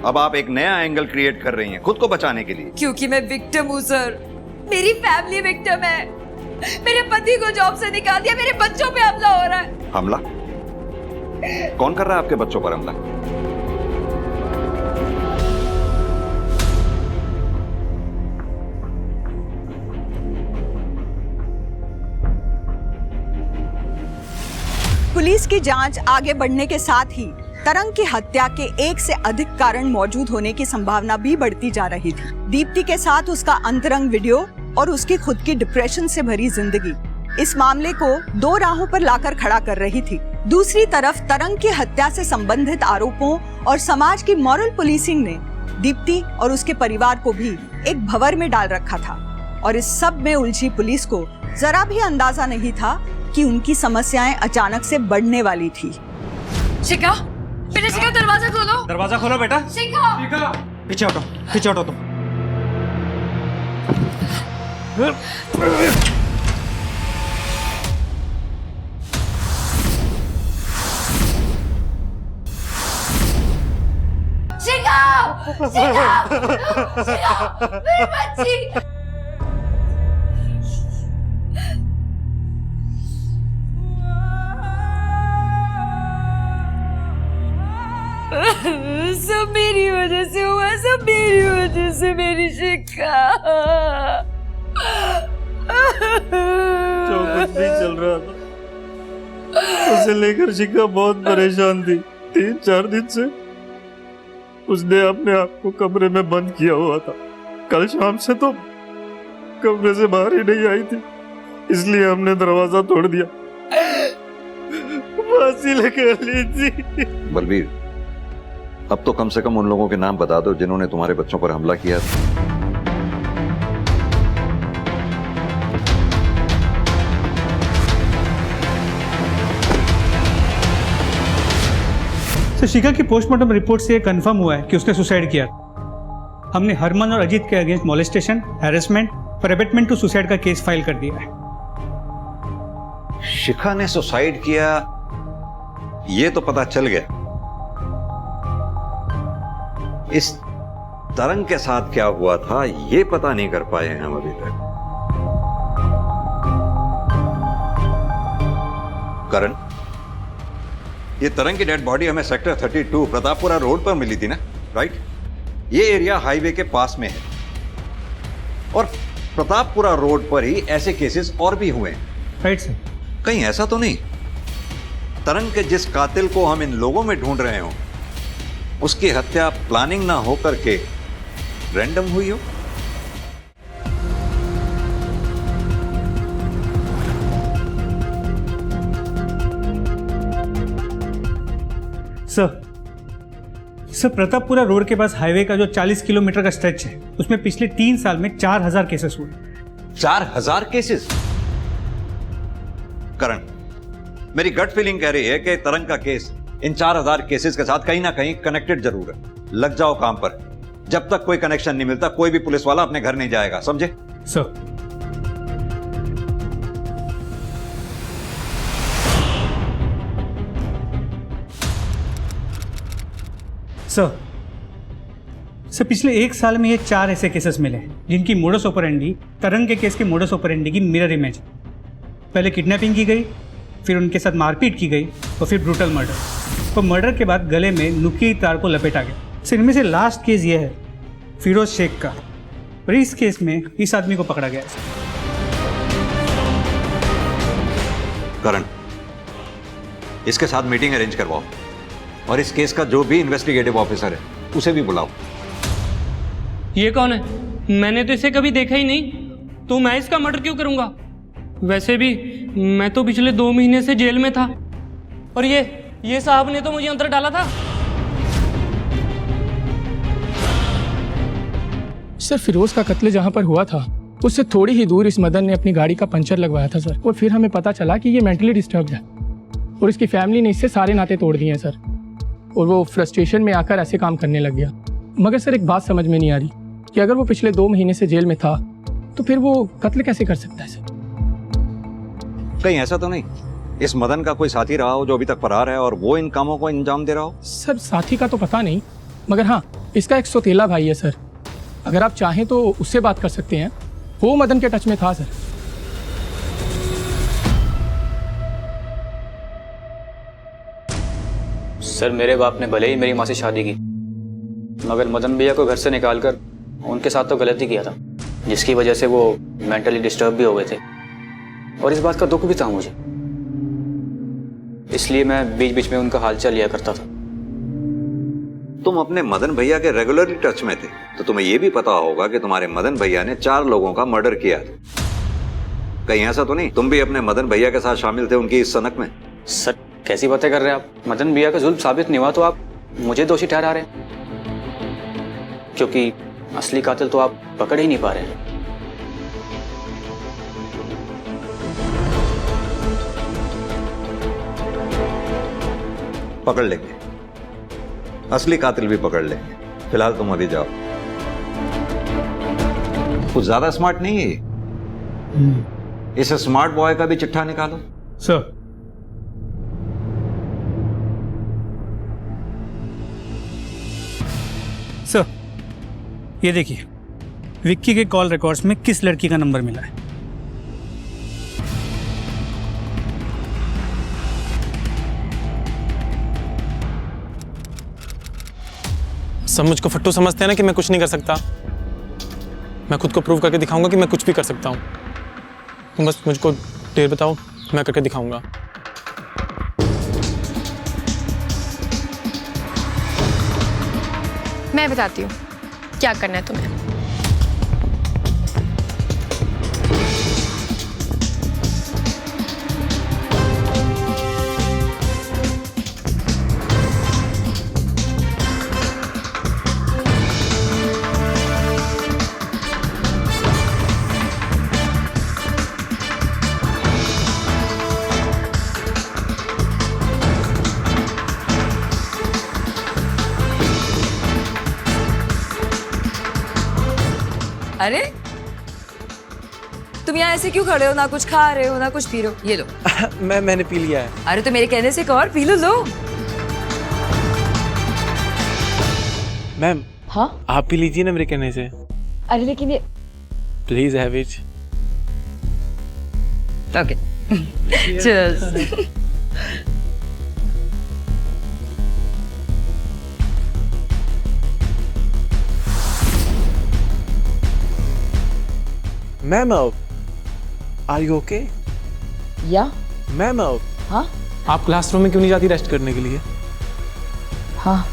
M: अब आप एक नया एंगल क्रिएट कर रही हैं खुद को बचाने के लिए।
E: क्योंकि मैं विक्टिम हूँ सर, मेरी फैमिली विक्टिम है। मेरे पति को जॉब से निकाल दिया, मेरे बच्चों पे हमला हो रहा है।
M: हमला? कौन कर रहा है आपके बच्चों पर हमला?
A: पुलिस की जांच आगे बढ़ने के साथ ही तरंग की हत्या के एक से अधिक कारण मौजूद होने की संभावना भी बढ़ती जा रही थी। दीप्ति के साथ उसका अंतरंग वीडियो और उसकी खुद की डिप्रेशन से भरी जिंदगी इस मामले को 2 राहों पर लाकर खड़ा कर रही थी। दूसरी तरफ तरंग की हत्या से संबंधित आरोपों और समाज की मॉरल पुलिसिंग ने दीप्ति और उसके परिवार को भी एक भंवर में डाल रखा था, और इस सब में उलझी पुलिस को जरा भी अंदाजा नहीं था कि उनकी समस्याएं अचानक से बढ़ने वाली थी।
E: शिखा, बेटा शिखा, दरवाजा खोलो।
S: दरवाजा खोलो बेटा।
E: शिखा,
S: पीछे हटो तुम।
E: शिखा, मेरी बच्ची। सब मेरी वजह से हुआ, सब मेरी वजह से, मेरी शिखा।
S: जो कुछ भी चल रहा था उसे लेकर शिखा बहुत परेशान थी। 3-4 दिन से उसने अपने आप को कमरे में बंद किया हुआ था। कल शाम से तो कमरे से बाहर ही नहीं आई थी, इसलिए हमने दरवाजा तोड़ दिया, फांसी लगा ली थी।
M: बलबीर, अब तो कम से कम उन लोगों के नाम बता दो जिन्होंने तुम्हारे बच्चों पर हमला किया था।
C: तो शिखा की पोस्टमार्टम रिपोर्ट से कंफर्म हुआ है कि उसने सुसाइड किया। हमने हरमन और अजीत के अगेंस्ट मॉलेस्टेशन, हैरेसमेंट और अबेटमेंट टू सुसाइड का केस फाइल कर दिया है।
M: शिखा ने सुसाइड किया ये तो पता चल गया, इस तरंग के साथ क्या हुआ था ये पता नहीं कर पाए हैं हम अभी तक। करण, ये तरंग की डेड बॉडी हमें सेक्टर 32 प्रतापपुरा रोड पर मिली थी ना, राइट? ये एरिया हाईवे के पास में है और प्रतापपुरा रोड पर ही ऐसे केसेस और भी हुए हैं,
C: राइट सर?
M: कहीं ऐसा तो नहीं तरंग के जिस कातिल को हम इन लोगों में ढूंढ रहे हो उसकी हत्या प्लानिंग ना हो करके रैंडम हुई हो?
C: सर प्रतापपुरा रोड के पास हाईवे का जो 40 किलोमीटर का स्ट्रेच है, उसमें पिछले 3 साल में 4000 केसेस हुए।
M: 4000 केसेस? करण, मेरी गट फीलिंग कह रही है कि तरंग का केस इन 4000 केसेस के साथ कहीं ना कहीं कनेक्टेड जरूर है। लग जाओ काम पर। जब तक कोई कनेक्शन नहीं मिलता कोई भी पुलिस वाला अपने घर नहीं जाएगा, समझे?
C: सर सर पिछले 1 साल में ये 4 ऐसे केसेस मिले जिनकी मोडस ऑपरेंडी तरंग के केस के मोडस ऑपरेंडी की मिरर इमेज। पहले किडनैपिंग की गई, फिर उनके साथ मारपीट की गई और फिर ब्रूटल मर्डर। और मर्डर के बाद गले में नुकीली तार को लपेटा गया। सर इनमें से लास्ट केस ये है फिरोज शेख का, और इस केस में इस आदमी को पकड़ा गया है।
M: करण, इसके साथ मीटिंग अरेंज करवाओ और इस केस का जो भी इन्वेस्टिगेटिव ऑफिसर है उसे भी बुलाओ।
O: ये कौन है? मैंने तो इसे कभी देखा ही नहीं, तो मैं इसका मर्डर क्यों करूंगा? वैसे भी मैं तो पिछले 2 महीने से जेल में था, और ये साहब ने तो मुझे अंदर डाला था।
N: सर फिरोज का कत्ल जहाँ पर हुआ था उससे थोड़ी ही दूर इस मदन ने अपनी गाड़ी का पंचर लगवाया था सर, और फिर हमें पता चला कि ये मेंटली डिस्टर्ब्ड है और इसकी फैमिली ने इससे सारे नाते तोड़ दिए हैं सर, और वो फ्रस्ट्रेशन में आकर ऐसे काम करने लग गया। मगर सर एक बात समझ में नहीं आ रही कि अगर वो पिछले 2 महीने से जेल में था तो फिर वो कत्ल कैसे कर सकता है सर?
M: कहीं ऐसा तो नहीं इस मदन का कोई साथी रहा हो जो अभी तक फरार है और वो इन कामों को अंजाम दे रहा हो?
N: सर साथी का तो पता नहीं, मगर हाँ इसका एक सौतेला भाई है सर। अगर आप चाहें तो उससे बात कर सकते हैं, वो मदन के टच में था सर।
T: सर मेरे बाप ने भले ही मेरी माँ से शादी की, मगर मदन भैया को घर से निकालकर उनके साथ तो गलत ही किया था, जिसकी वजह से वो मेंटली डिस्टर्ब भी हो गए थे, और इस बात का दुख भी था मुझे। इसलिए मैं बीच बीच में उनका हालचाल लिया करता था।
M: तुम अपने मदन भैया के रेगुलरली टच में थे, तो तुम्हें यह भी पता होगा कि तुम्हारे मदन भैया ने 4 लोगों का मर्डर किया था। कहीं ऐसा तो नहीं तुम भी अपने मदन भैया के साथ शामिल थे उनकी इस सनक में?
T: सर कैसी बातें कर रहे हैं आप? मदन भैया का जुल्म साबित नहीं हुआ तो आप मुझे दोषी ठहरा रहे हैं, क्योंकि असली कातिल तो आप पकड़ ही नहीं पा रहे हैं।
M: पकड़ लेंगे, असली कातिल भी पकड़ लेंगे। फिलहाल तुम अभी जाओ। कुछ ज्यादा स्मार्ट नहीं है ये। इस स्मार्ट बॉय का भी चिट्ठा निकालो।
C: सर ये देखिए विक्की के कॉल रिकॉर्ड्स में किस लड़की का नंबर मिला है।
F: सब मुझको फट्टू समझते हैं ना कि मैं कुछ नहीं कर सकता। मैं खुद को प्रूव करके दिखाऊंगा कि मैं कुछ भी कर सकता हूँ। तुम बस मुझको डेट बताओ, मैं करके दिखाऊंगा।
B: मैं बताती हूँ क्या करना है तुम्हें।
E: अरे तुम यहाँ ऐसे क्यों खड़े हो? ना कुछ खा रहे हो ना कुछ पी रहे हो। ये लो।
F: मैंने पी लिया है।
E: अरे तो मेरे कहने से एक और पी लो।
F: मैम
I: हाँ
F: आप पी लीजिए ना मेरे कहने से।
I: अरे लेकिन ये
F: please have it.
E: Okay cheers.
F: Ma'am are you okay?
I: या
F: मैम
I: हाँ
F: आप क्लासरूम में क्यों नहीं जाती रेस्ट करने के लिए?
I: हाँ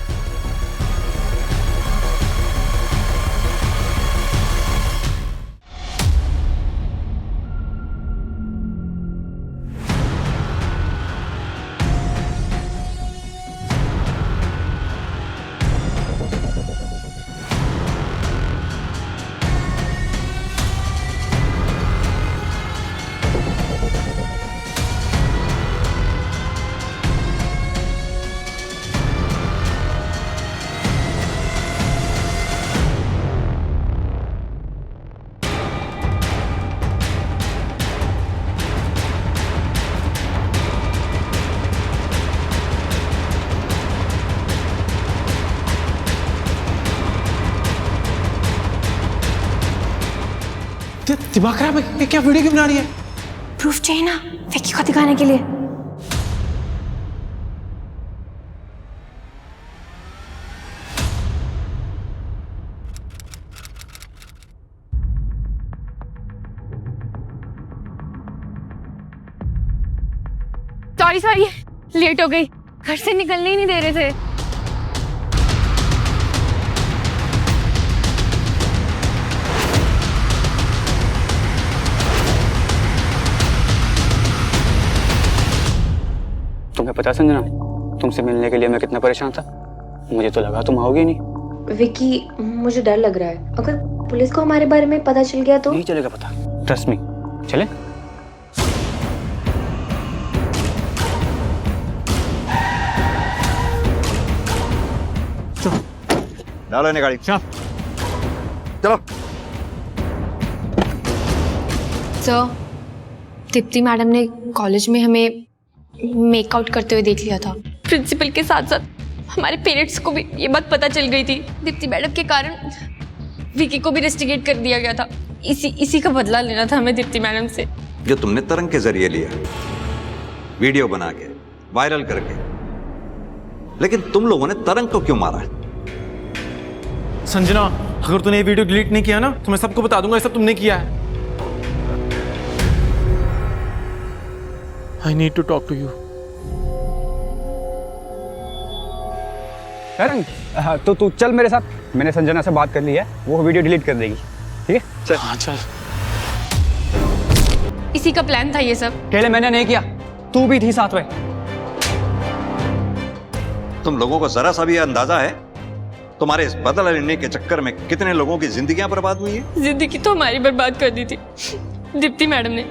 F: दिमाग खराब है, ये क्या वीडियो क्यों बना रही है?
B: प्रूफ चाहिए ना विक्की को दिखाने के लिए। सॉरी लेट हो गई, घर से निकलने ही नहीं दे रहे थे।
T: तुम्हें पता संजना, तुमसे मिलने के लिए मैं कितना परेशान था। मुझे तो लगा तुम आओगे नहीं।
U: विकी, मुझे डर लग रहा है, अगर पुलिस को हमारे बारे में पता चल गया तो?
T: नहीं चलेगा पता, ट्रस्ट मी। चले?
M: डालो इन्हें गाड़ी। चलो।
B: सर, दीप्ति मैडम ने कॉलेज में हमें मेकआउट करते हुए देख लिया था। प्रिंसिपल के साथ साथ हमारे पेरेंट्स को भी ये बात पता चल गई थी। दीप्ति मैडम के कारण विकी को भी रेस्टिगेट कर दिया गया था। इसी का बदला लेना था हमें दीप्ति मैडम से।
M: जो तुमने तरंग के जरिए लिया, वीडियो बना के वायरल करके, लेकिन तुम लोगों ने तरंग को क्यों मारा?
F: संजना, अगर तूने ये वीडियो डिलीट नहीं किया ना तो मैं सबको बता दूंगा ये सब तुमने किया है। I need to talk to you.
V: तरंग, तो तू चल मेरे साथ, मैंने संजना से बात कर ली है, वो वीडियो डिलीट कर देगी। ठीक है चल।
F: हाँ चल।
B: इसी का प्लान था ये सब।
V: अकेले मैंने नहीं किया, तू भी थी साथ में।
M: तुम लोगों को जरा सा भी अंदाजा है तुम्हारे इस बदला लेने के चक्कर में कितने लोगों की जिंदगियां बर्बाद हुई है?
B: जिंदगी तो हमारी बर्बाद कर दी थी। दीप्ति मैडम ने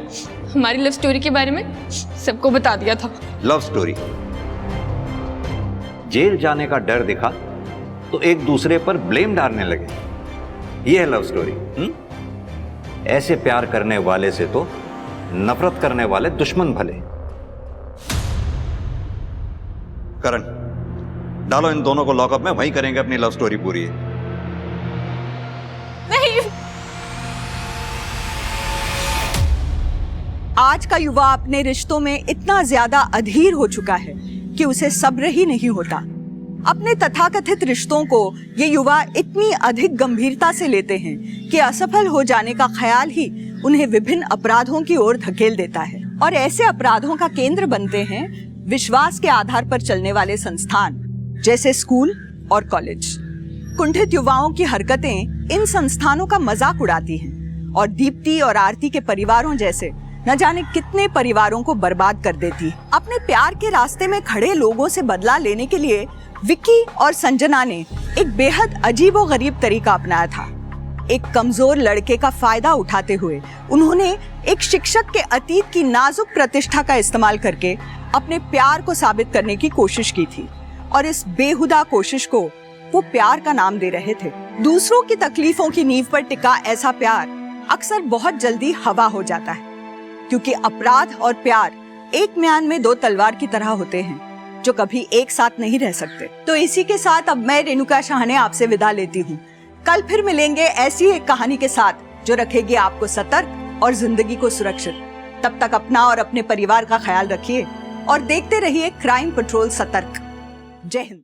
B: हमारी लव स्टोरी के बारे में सबको बता दिया था।
M: Love story? जेल जाने का डर दिखा तो एक दूसरे पर ब्लेम डालने लगे, ये है लव स्टोरी? ऐसे प्यार करने वाले से तो नफरत करने वाले दुश्मन भले। करण, डालो इन दोनों को लॉकअप में, वहीं करेंगे अपनी लव स्टोरी पूरी।
B: नहीं।
A: आज का युवा अपने रिश्तों में इतना ज्यादा अधीर हो चुका है कि उसे सब्र ही नहीं होता। अपने तथाकथित रिश्तों को ये युवा इतनी अधिक गंभीरता से लेते हैं कि असफल हो जाने का ख्याल ही उन्हें विभिन्न अपराधों की ओर धकेल देता है। और ऐसे अपराधों का केंद्र बनते हैं विश्वास के आधार पर चलने वाले संस्थान, जैसे स्कूल और कॉलेज। कुंठित युवाओं की हरकतें इन संस्थानों का मजाक उड़ाती हैं और दीप्ति और आरती के परिवारों जैसे न जाने कितने परिवारों को बर्बाद कर देती है। अपने प्यार के रास्ते में खड़े लोगों से बदला लेने के लिए विक्की और संजना ने एक बेहद अजीबोगरीब तरीका अपनाया था। एक कमजोर लड़के का फायदा उठाते हुए उन्होंने एक शिक्षक के अतीत की नाजुक प्रतिष्ठा का इस्तेमाल करके अपने प्यार को साबित करने की कोशिश की थी। और इस बेहुदा कोशिश को वो प्यार का नाम दे रहे थे। दूसरों की तकलीफों की नींव पर टिका ऐसा प्यार अक्सर बहुत जल्दी हवा हो जाता है, क्योंकि अपराध और प्यार एक म्यान में दो तलवार की तरह होते हैं जो कभी एक साथ नहीं रह सकते। तो इसी के साथ अब मैं रेणुका शाहने आपसे विदा लेती हूँ। कल फिर मिलेंगे ऐसी एक कहानी के साथ जो रखेगी आपको सतर्क और जिंदगी को सुरक्षित। तब तक अपना और अपने परिवार का ख्याल रखिए और देखते रहिए क्राइम पेट्रोल सतर्क। जय हिंद।